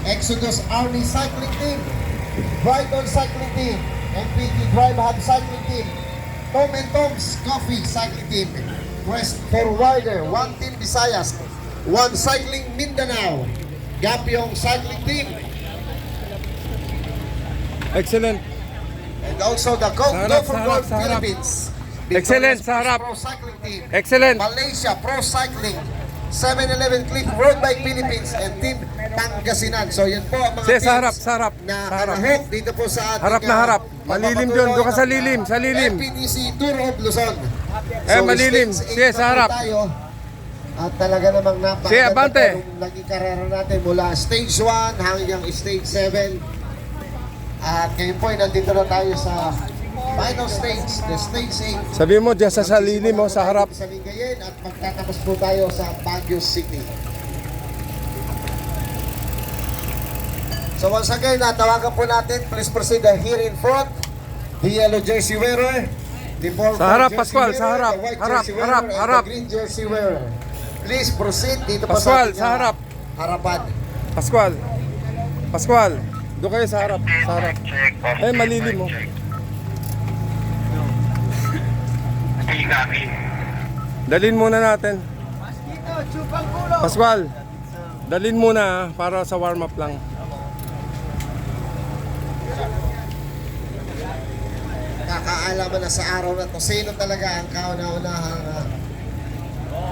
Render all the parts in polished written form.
Exodus Army Cycling Team, Brighton Cycling Team, MPT Drive Hub Cycling Team, Tom and Tom's Coffee Cycling Team, Quest for Rider, One Team Visayas, One Cycling Mindanao, Gapyong Cycling Team, Excellent. and also the Go for Gold sa harap. Philippines. Excellent, Victorious sa harap. Pro Cycling Team, Excellent. Malaysia Pro Cycling, 7-Eleven Click Road Bike Philippines, and Team Pangasinan. So yan po ang mga Sa harap, teams sa harap. na Sa harap. karahok dito po sa ating Harap na harap. Malilim yun. Doon ka sa lilim, sa lilim. MPTC Tour of Luzon. Malilim. stage Sige, 8 sa na po harap. tayo. At talaga namang Sige, abante. nung naging karera natin mula stage 1 hanggang stage 7. At ngayon po ay nandito na tayo sa final stage, the stage 8. Sabi mo, diyan sa lilim mo, sa harap. Sa Lingayen at magtatapos po tayo sa Baguio City. So once again, natawagan po natin, please proceed here in front. The yellow jersey wearer, the purple Sa harap, jersey Pascual, wearer, sa harap. the white Harap, jersey wearer, harap, and harap. the green jersey wearer. Please proceed dito po Pascual, sa ating, sa harap. harapan. Pascual. Pascual. Doon kayo sa harap. Sa harap. Malilim mo. Dalin muna natin. Pascual. Dalin muna para sa warm up lang. Kakaalaman na sa araw na to sino talaga ang kauna-unahang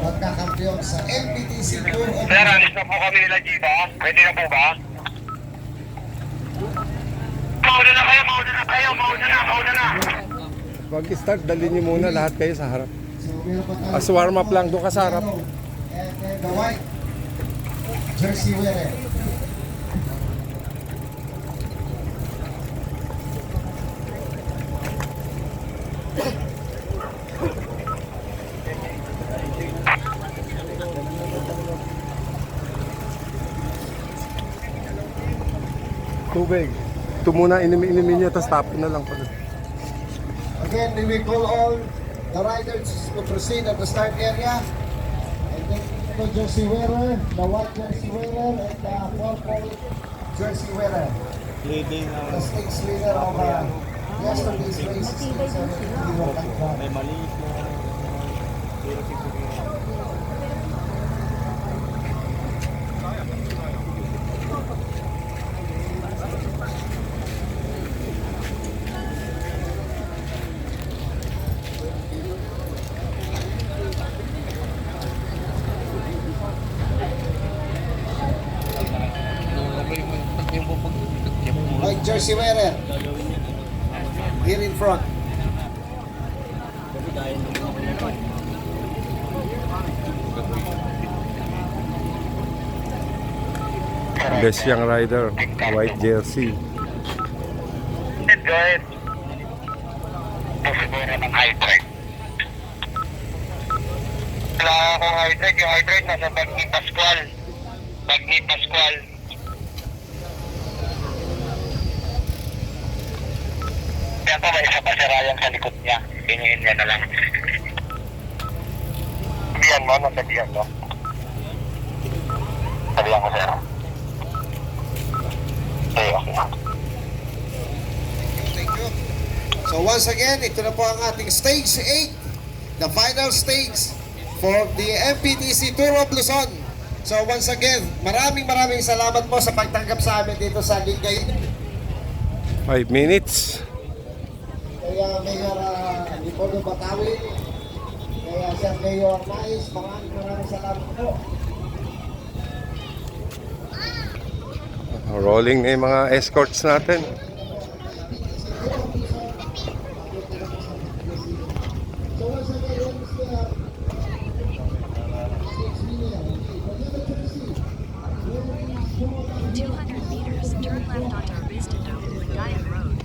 magkakampiyon sa MPTC Tour of Sir, alis na po kami nila dito. Pwede na po ba? Mauna na kayo, mauna na kayo, mauna na. Pag-start, dalin niyo muna lahat kayo sa harap. So, meron pa tayo As warm up lang, doon ka sa harap. and then the white jersey wearer. Tubig. Ito muna, inumin niyo, tapos tapon na lang pala. Again, we will call all the riders to proceed at the start area. And then the jersey wearer, the white jersey wearer, and the purple jersey wearer. Leading The stage leader of yesterday's race is may maliit na white jersey wearer. Here in front. Best young rider, white jersey. Go ahead. Siguro ng hydrate. Wala akong hydrate. Yung hydrate nasa bag ni Pascual. Bag ni Pascual. Kaya pa ba isa pa si Ryan sa likod niya? Pinihin niya na lang. Sabihan mo, nasabihan mo. Sabihan ko sir. Okay. Thank you. So once again, ito na po ang ating stage 8, the final stage for the MPTC Tour of Luzon. So once again, maraming salamat po sa pagtanggap sa amin dito sa Lingayen. 5 minutes. Kaya Mayor Lipono Batawi, kaya Sir Mayor Mais, maraming salamat po. Rolling na yung mga escorts natin. So once again, 200 meters, turn left onto Aristidome, Lingayen Road.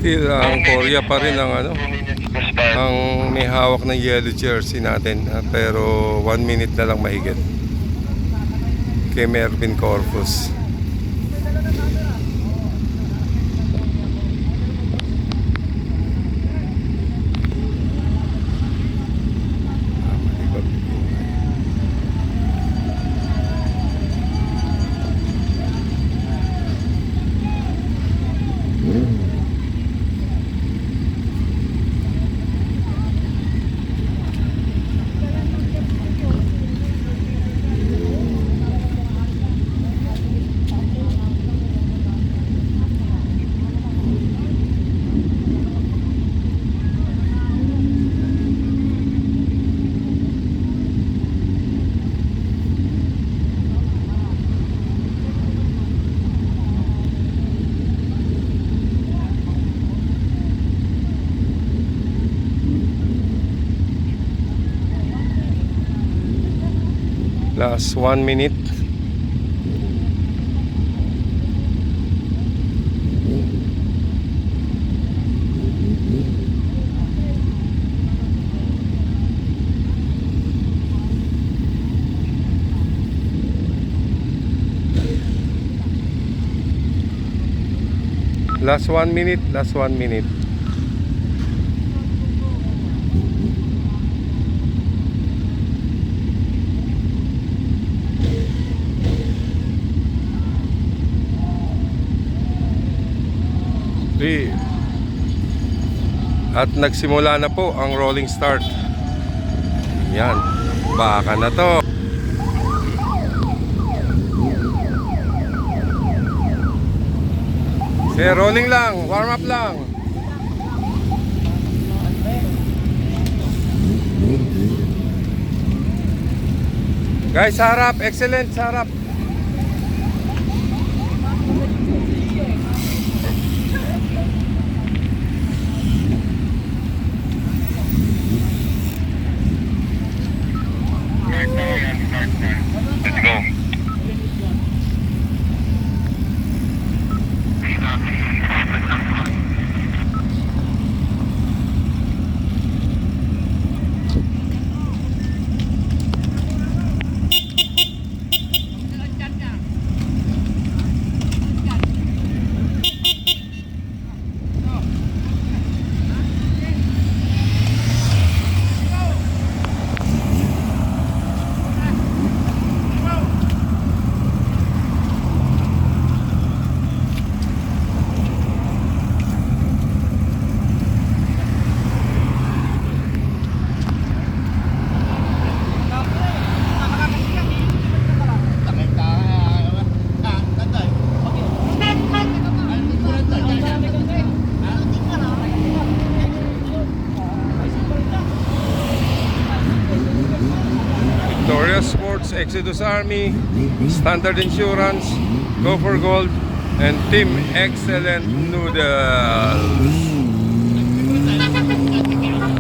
Still, ang Korea pa rin ang ano, 2 minutes to start. ang may hawak ng yellow jersey natin. Pero 1 minute na lang mahigit. Kay Mervin Corpus. Last 1 minute. Last 1 minute, last 1 minute. At nagsimula na po ang rolling start. Yan, baka na to. Sige, rolling lang, warm up lang. Guys, sa harap, excellent sa harap. Let's go. Victoria Sports, Exodus Army, Standard Insurance, Go for Gold, and Team Excellent Noodles.